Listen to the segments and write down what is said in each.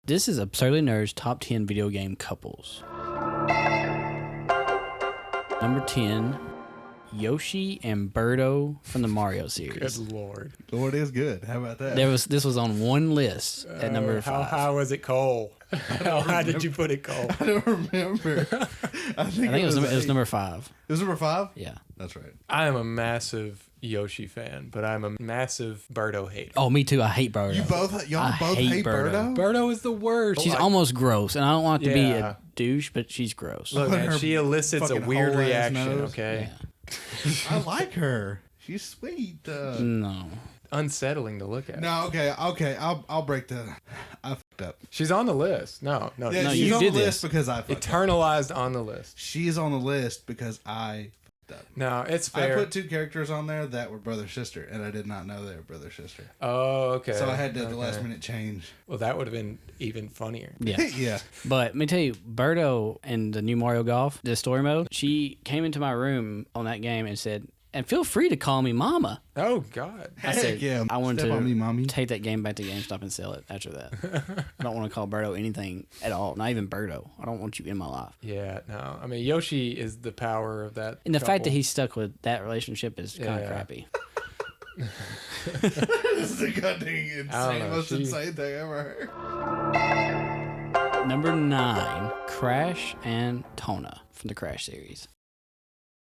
This is Absurdly Nerds Top 10 Video Game Couples. Number 10, Yoshi and Birdo from the Mario series. Good Lord. Lord is good. How about that? This was on one list at number 5. How high was it, Cole? How high did you put it, Cole? I don't remember. I think it was number 5. It was number 5? Yeah. That's right. I am a massive Yoshi fan, but I'm a massive Birdo hater. Oh, me too. I hate Birdo. Y'all both hate Birdo? Birdo is the worst. She's almost gross, and I don't want it to be Yeah. a douche, but she's gross. Look, man, she elicits a fucking weird whole-ass reaction, nose. okay? Yeah. I like her. She's sweet. No. Unsettling to look at. No, okay. I'll break the. I fucked up. She's on the list. No. Yeah, No, she's you on did the this. list because I fucked up. Eternalized on the list. She's on the list because I fucked up. No, it's I fair. put 2 characters on there that were brother sister, and I did not know they were brother sister. Oh, okay. So I had to at the Okay. last minute change. Well, that would have been even funnier. Yeah. Yeah. But let me tell you, Birdo in the new Mario Golf, the story mode, she came into my room on that game and said, and feel free to call me Mama. Oh, God. I said, yeah. I wanted Step to on me, mommy. take that game back to GameStop and sell it after that. I don't want to call Birdo anything at all, not even Birdo. I don't want you in my life. Yeah, no. I mean, Yoshi is the power of that. And the fact that couple. he's stuck with that relationship is kind of Yeah. crappy. This is the goddamn I don't know, most she- insane thing I ever heard. Number 9, Crash and Tona from the Crash series.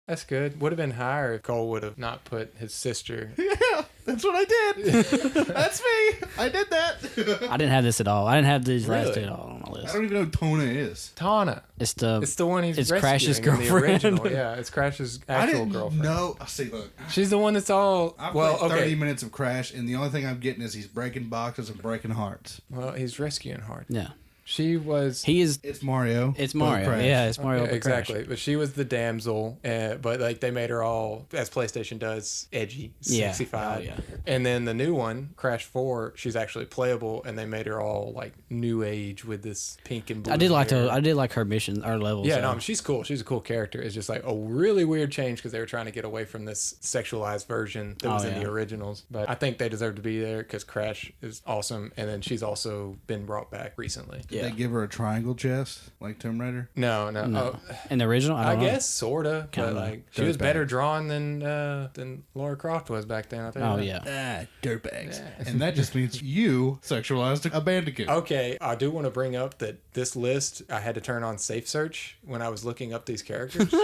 That's good. Would have been higher if Cole would have not put his sister. Yeah, that's what I did. That's me. I did that. I didn't have this at all. I didn't have these last Really? two at all on my I list. don't even know who Tona is. Tana. It's the It's the one he's It's rescuing Crash's in the girlfriend. original. Yeah, it's Crash's I actual didn't girlfriend. know. See, look. She's the one that's all. I've Well, played 30 okay. minutes of Crash, and the only thing I'm getting is he's breaking boxes and breaking hearts. Well, he's rescuing hard. yeah. She was. He is. It's Mario. It's but Mario. Crash. Yeah, it's Mario. Yeah, but Crash. exactly, but she was the damsel, but like they made her all, as PlayStation does, edgy, Yeah. sexified. Oh, yeah. And then the new one, Crash 4, she's actually playable, and they made her all like new age with this pink and blue. I did like hair. I did like her mission or levels. Yeah, so. no, I mean, she's cool. She's a cool character. It's just like a really weird change because they were trying to get away from this sexualized version that was in yeah. the originals. But I think they deserve to be there because Crash is awesome, and then she's also been brought back recently. Did Yeah. they give her a triangle chest like Tomb Raider? No. No. Oh, In the original, I I don't know. guess sorta, Kinda but like she was dirtbag. better drawn than Laura Croft was back then. I think. Oh yeah. Dirtbags. And that just means you sexualized a bandicoot. Okay, I do want to bring up that this list I had to turn on Safe Search when I was looking up these characters.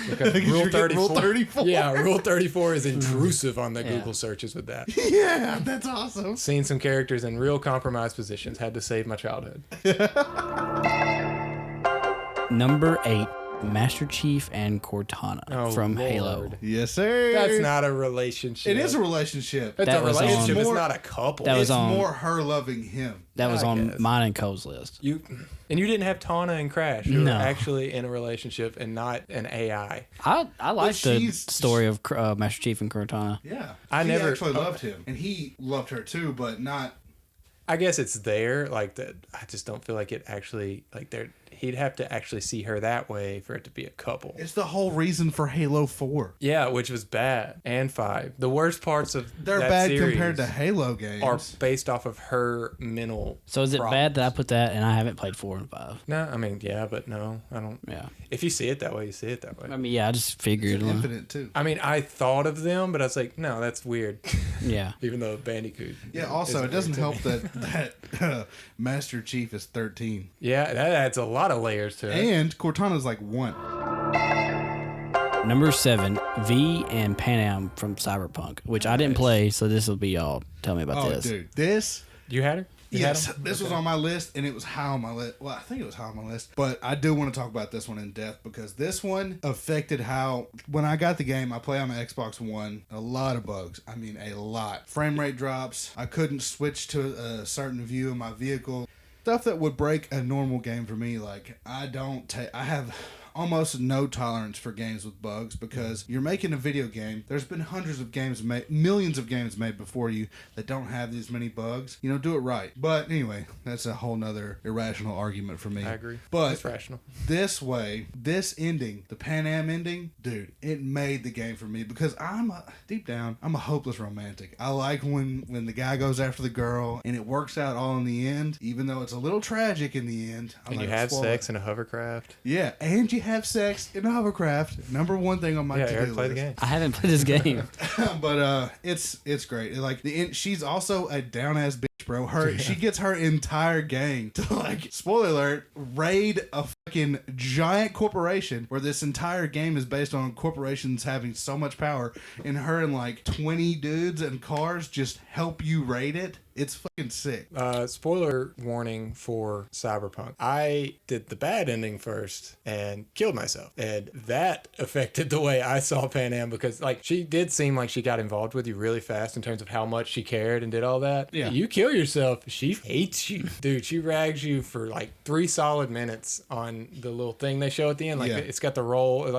Because You're getting Rule 34. Yeah, Rule 34 is intrusive on the Google searches with that. Yeah, that's awesome. Seen some characters in real compromised positions. Had to save my childhood. Number 8, Master Chief and Cortana Oh, from Lord. Halo. Yes, sir. That's not a relationship. It is a relationship. It's That a was relationship. on- It's not a couple. That was It's on- more her loving him. That was I on guess. mine and Cole's list. You didn't have Tana and Crash. You No. were actually in a relationship and not an AI. I like the she's- story of Master Chief and Cortana. Yeah. I She never- actually loved him. And he loved her too, but not. I guess it's there, like that. I just don't feel like it actually like there. He'd have to actually see her that way for it to be a couple. It's the whole reason for Halo 4. Yeah, which was bad. And 5. The worst parts of They're that bad series compared to Halo games. are based off of her mental. So is it problems. bad that I put that and I haven't played 4 and 5? No, I mean, yeah, but no, I don't. Yeah. If you see it that way, you see it that way. I mean, yeah, I just figured. Infinite too. I mean, I thought of them, but I was like, no, that's weird. Yeah. Even though Bandicoot. Yeah, also, isn't it doesn't weird help to me. that Master Chief is 13. Yeah, that adds a lot of layers to it. And Cortana's like 1. Number 7, V and Pan Am from Cyberpunk, which I didn't play, so this will be y'all. Tell me about Oh, this. dude. This. You had her? You Yes, had 'em? this was on my list, and it was high on my list. Well, I think it was high on my list, but I do want to talk about this one in depth because this one affected how, when I got the game, I play on my Xbox One, a lot of bugs. I mean, a lot. Frame rate drops. I couldn't switch to a certain view of my vehicle. Stuff that would break a normal game for me. Like, I have almost no tolerance for games with bugs because you're making a video game. There's been hundreds of games made, millions of games made before you that don't have these many bugs. You know, do it right. But anyway, that's a whole nother irrational argument for me. I agree. But it's rational. this way, this ending, the Pan Am ending, dude, it made the game for me because deep down, I'm a hopeless romantic. I like when the guy goes after the girl and it works out all in the end, even though it's a little tragic in the end. And you have sex in a hovercraft. Yeah, and you have sex in a hovercraft. Number one thing on my to-do Eric, play list. the game. I haven't played this game. But it's great. Like she's also a down ass bitch, bro. She gets her entire gang to, like, spoiler alert, raid a fucking giant corporation where this entire game is based on corporations having so much power, and her and like 20 dudes and cars just help you raid it. It's fucking sick. Spoiler warning for Cyberpunk. I did the bad ending first and killed myself. And that affected the way I saw Pan Am because, like, she did seem like she got involved with you really fast in terms of how much she cared and did all that. Yeah. You kill yourself, she hates you. Dude, she rags you for like 3 solid minutes on the little thing they show at the end. Like, it's got the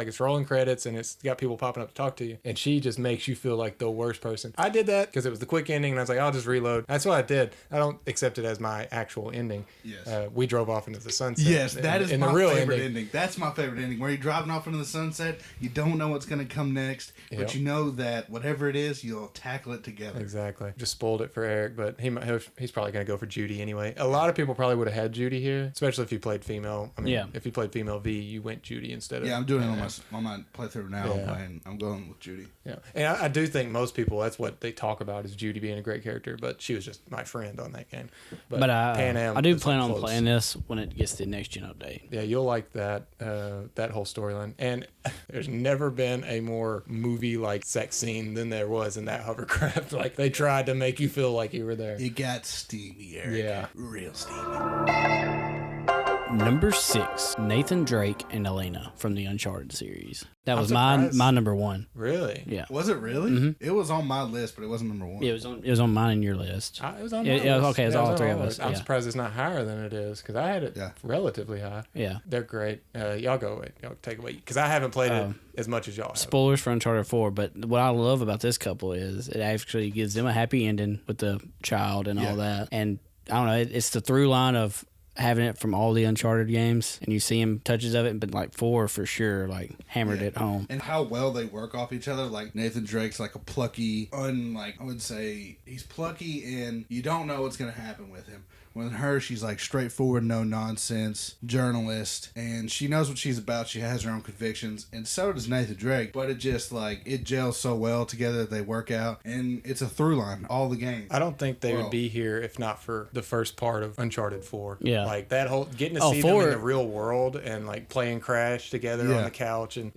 it's rolling credits and it's got people popping up to talk to you. And she just makes you feel like the worst person. I did that because it was the quick ending and I was like, I'll just reload. That's what I did. I don't accept it as my actual ending. Yes. We drove off into the sunset. Yes, that is in my the real favorite ending. That's my favorite ending. Where you're driving off into the sunset, you don't know what's going to come next, but you know that whatever it is, you'll tackle it together. Exactly. Just spoiled it for Eric, but he's probably going to go for Judy anyway. A lot of people probably would have had Judy here, especially if you played female. I mean, if you played female V, you went Judy instead of... Yeah, I'm doing it on my playthrough now, and I'm going with Judy. Yeah, and I do think most people, that's what they talk about is Judy being a great character, but she was just my friend on that game. But Pan Am, I do plan on playing this when it gets the next gen update. Yeah, you'll like that whole storyline. And there's never been a more movie-like sex scene than there was in that hovercraft. Like, they tried to make you feel like you were there. It got steamy, Eric. Yeah. Real steamy. Number 6, Nathan Drake and Elena from the Uncharted series. That was I'm my number 1. Really? Yeah. Was it really? Mm-hmm. It was on my list, but it wasn't number 1. Yeah, it was on mine and your list. It was on my list. Okay, it was all on three my of us. list. I'm Yeah. surprised it's not higher than it is because I had it relatively high. Yeah. They're great. Y'all go away. Y'all take away because I haven't played it as much as y'all have. Spoilers for Uncharted 4, but what I love about this couple is it actually gives them a happy ending with the child and all that. And I don't know, it's the through line of having it from all the Uncharted games, and you see him touches of it, but like 4 for sure, like hammered it home. And how well they work off each other. Like Nathan Drake's like a plucky, I would say he's plucky, and you don't know what's gonna happen with him. With her, she's like straightforward, no nonsense journalist, and she knows what she's about. She has her own convictions, and so does Nathan Drake. But it just it gels so well together. They work out, and it's a through line all the games. I don't think they would be here if not for the first part of Uncharted 4. Yeah, like that whole getting to see them in the real world and like playing Crash together on the couch, and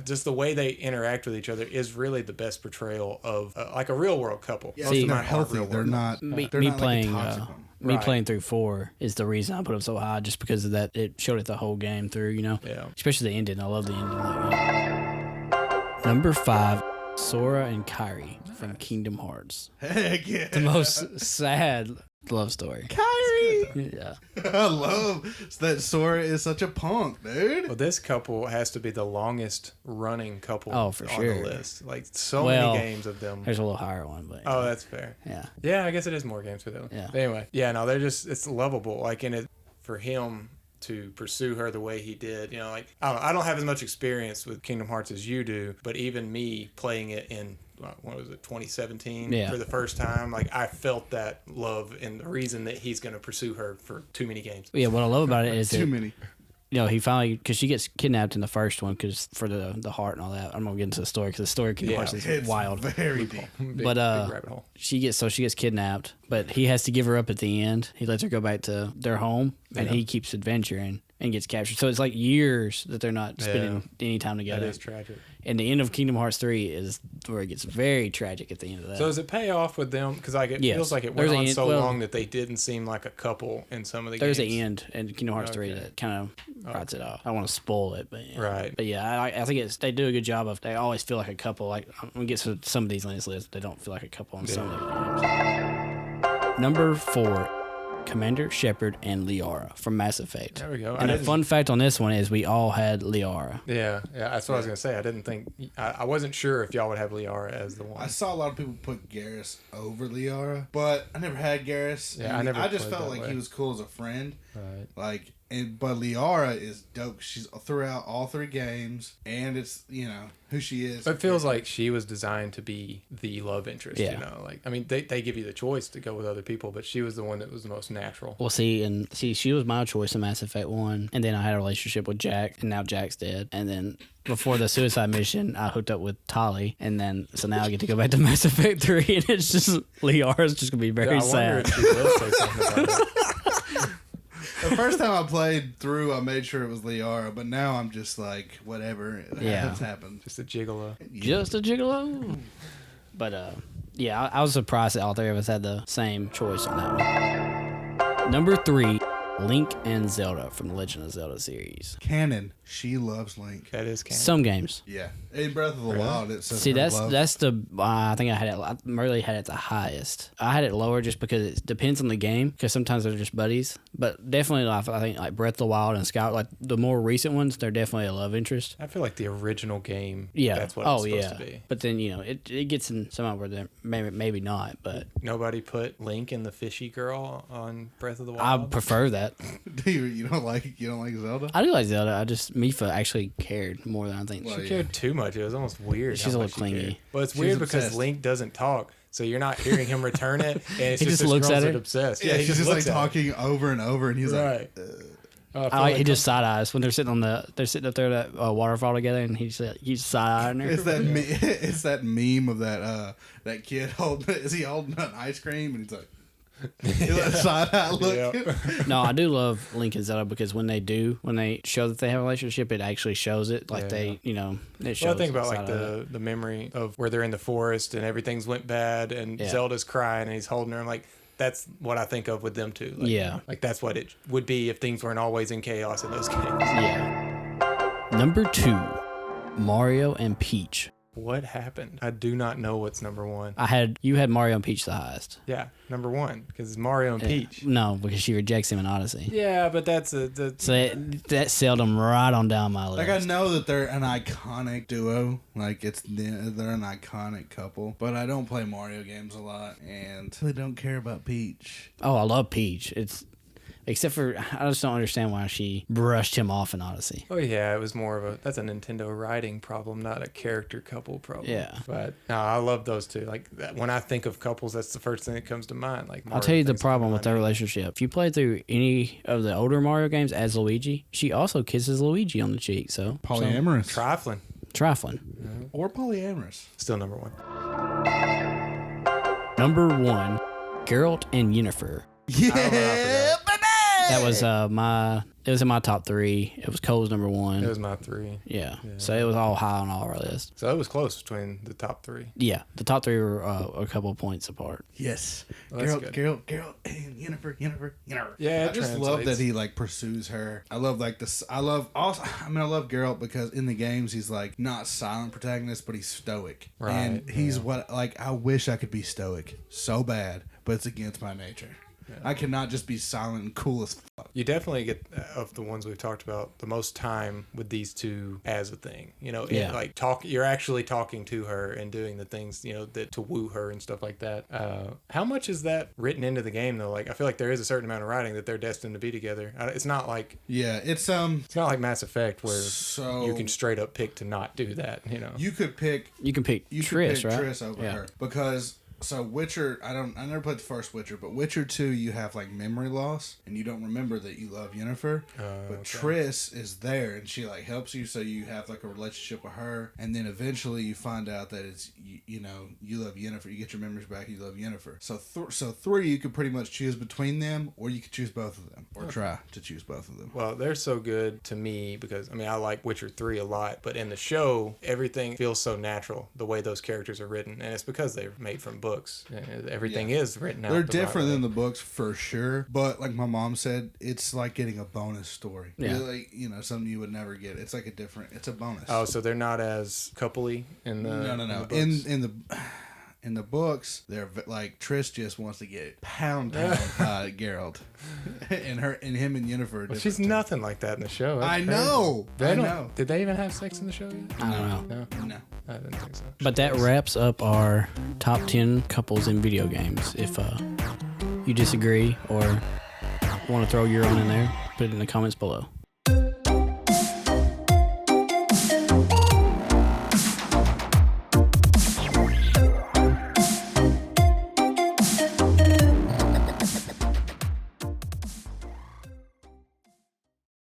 just the way they interact with each other is really the best portrayal of like a real world couple. Yeah, they're healthy. They're not. Me they're not playing. Like a toxic one. Me playing through 4 is the reason I put them so high, just because of that. It showed it the whole game through, Yeah. Especially the ending. I love the ending. Number 5, Sora and Kairi from Kingdom Hearts. Heck yeah. The most sad love story. Kairi! Yeah. I love that Sora is such a punk, dude. Well, this couple has to be the longest running couple on the list. Like, many games of them. There's a little higher one, but... Oh, that's fair. Yeah. Yeah, I guess it is more games for them. Yeah. But anyway, they're just, it's lovable. Like, in it, for him to pursue her the way he did, I don't have as much experience with Kingdom Hearts as you do, but even me playing it in 2017 for the first time, like I felt that love and the reason that he's going to pursue her for too many games. Yeah, what I love about it is too many. He finally, because she gets kidnapped in the first one because for the heart and all that. I'm gonna get into the story because the story of Kingdom Hearts is wild, very deep. But big rabbit hole. she gets kidnapped, but he has to give her up at the end. He lets her go back to their home, and he keeps adventuring and gets captured. So it's like years that they're not spending any time together. That is tragic. And the end of Kingdom Hearts 3 is where it gets very tragic at the end of that. So does it pay off with them? Because it feels like it went on so long that they didn't seem like a couple in some of the games. There's an end in Kingdom Hearts 3 that kind of writes it off. I don't want to spoil it, but right. But yeah, I think they do a good job of. They always feel like a couple. Like when we get to some of these on this list, they don't feel like a couple on some of the games. Number 4. Commander Shepard and Liara from Mass Effect. There we go. And a fun fact on this one is we all had Liara. Yeah, that's what I was gonna say. I didn't think I wasn't sure if y'all would have Liara as the one. I saw a lot of people put Garrus over Liara, but I never had Garrus. Yeah, I just played felt that like way. he was cool as a friend. Right. Like, but Liara is dope. She's throughout all 3 games, and it's who she is. It feels like she was designed to be the love interest. Yeah. You know, like I mean, they give you the choice to go with other people, but she was the one that was the most natural. Well, see, she was my choice in Mass Effect 1, and then I had a relationship with Jack, and now Jack's dead. And then before the suicide mission, I hooked up with Tali, and then so now I get to go back to Mass Effect 3, and it's just Liara's just gonna be very I wonder sad. if she will say something about it. The first time I played through, I made sure it was Liara, but now I'm just like, whatever. It's happened. Just a gigolo. Just a gigolo. But yeah, I was surprised that all 3 of us had the same choice on that one. Number 3, Link and Zelda from the Legend of Zelda series. Canon. She loves Link. That is canon. Some games. Yeah. In Breath of the Wild, it says See, her that's love. the I think I really had it the highest. I had it lower just because it depends on the game, because sometimes they're just buddies. But definitely, I think like Breath of the Wild and Sky, like the more recent ones, they're definitely a love interest. I feel like the original game. Yeah. That's what it's supposed to be. But then it gets in some where they're maybe not. But Nobody put Link and the fishy girl on Breath of the I Wild. prefer that. Do you don't like Zelda? I do like Zelda. I just Mifa actually cared more than I think. Well, She yeah. cared too much. It was almost weird. She's how a much little she cared. clingy. Well, it's She's weird because obsessed. Link doesn't talk, so you're not hearing him return it, and it's He just just this looks girl's at her. obsessed. Yeah, he he's just like looks at her. talking over and over, and he's Right. like, I feel He just side eyes when they're sitting up there at that waterfall together, and he's side eyeing her. it's that it's that meme of that kid holding. Is he holding an ice cream? And he's like, that side eye look. Yeah. No, I do love Link and Zelda because when they show that they have a relationship, it actually shows it. Like Yeah. it shows. Well, I think about side like of it. the memory of where they're in the forest and everything's went bad, and Yeah. Zelda's crying and he's holding her. I'm like, that's what I think of with them too. Like, Yeah. like that's what it would be if things weren't always in chaos in those games. Yeah. Number 2, Mario and Peach. What happened? I do not know what's number 1. You had Mario and Peach the highest. Yeah, number 1 because it's Mario and Peach. No, because she rejects him in Odyssey. Yeah, but that's So that sailed them right on down my list. Like, I know that they're an iconic duo, like they're an iconic couple, but I don't play Mario games a lot, and I don't care about Peach. Oh, I love Peach. Except for I just don't understand why she brushed him off in Odyssey. Oh yeah, it was more of that's a Nintendo writing problem, not a character couple problem. Yeah. But no, I love those two. Like when I think of couples, that's the first thing that comes to mind. Like I'll tell you the things problem come with to their mind. relationship. If you play through any of the older Mario games as Luigi, she also kisses Luigi on the cheek. So Polyamorous. Trifling, trifling. Or polyamorous. still number 1. Number 1, Geralt and Yennefer. Yeah, I baby! That was it was in my top 3. It was Cole's number 1. It was my 3. Yeah. So it was all high on all our lists. So it was close between the top 3. Yeah, the top 3 were a couple of points apart. Yes. Well, that's Geralt, and Yennefer. Yeah, it I just love translates. that he like pursues her. I love like this. I love Geralt because in the games he's like not silent protagonist, but he's stoic. Right, And he's what like I wish I could be stoic so bad, but it's against my nature. I cannot just be silent and cool as fuck. You definitely get of the ones we've talked about the most time with these two as a thing. Yeah. Like you're actually talking to her and doing the things that to woo her and stuff like that. How much is that written into the game though? Like I feel like there is a certain amount of writing that they're destined to be together. It's not like It's it's not like Mass Effect where So- you can straight up pick to not do that. you could pick You can pick you Triss, could pick right? Triss over Yeah. her because so Witcher, I never played the first Witcher, but Witcher 2 you have like memory loss and you don't remember that you love Yennefer. But Triss is there and she like helps you, so you have like a relationship with her, and then eventually you find out that it's you love Yennefer. You get your memories back, you love Yennefer. So 3 you could pretty much choose between them, or you could choose both of them, or try to choose both of them. Well, they're so good to me because I like Witcher 3 a lot, but in the show, everything feels so natural the way those characters are written, and it's because they're made from books. Everything is written out. They're the different right than way. the books for sure, but like my mom said, it's like getting a bonus story. Yeah. Like, something you would never get. It's like it's a bonus. Oh, so they're not as coupley in the no. in the books? In the books, they're like Triss just wants to get pound Geralt, and him and Yennefer. Are Well, she's different. nothing like that in the show. That's I crazy. know. They I don't- know. Did they even have sex in the show yet? I don't know. No, No. I didn't think so. But that wraps up our top 10 couples in video games. If you disagree or want to throw your own in there, put it in the comments below.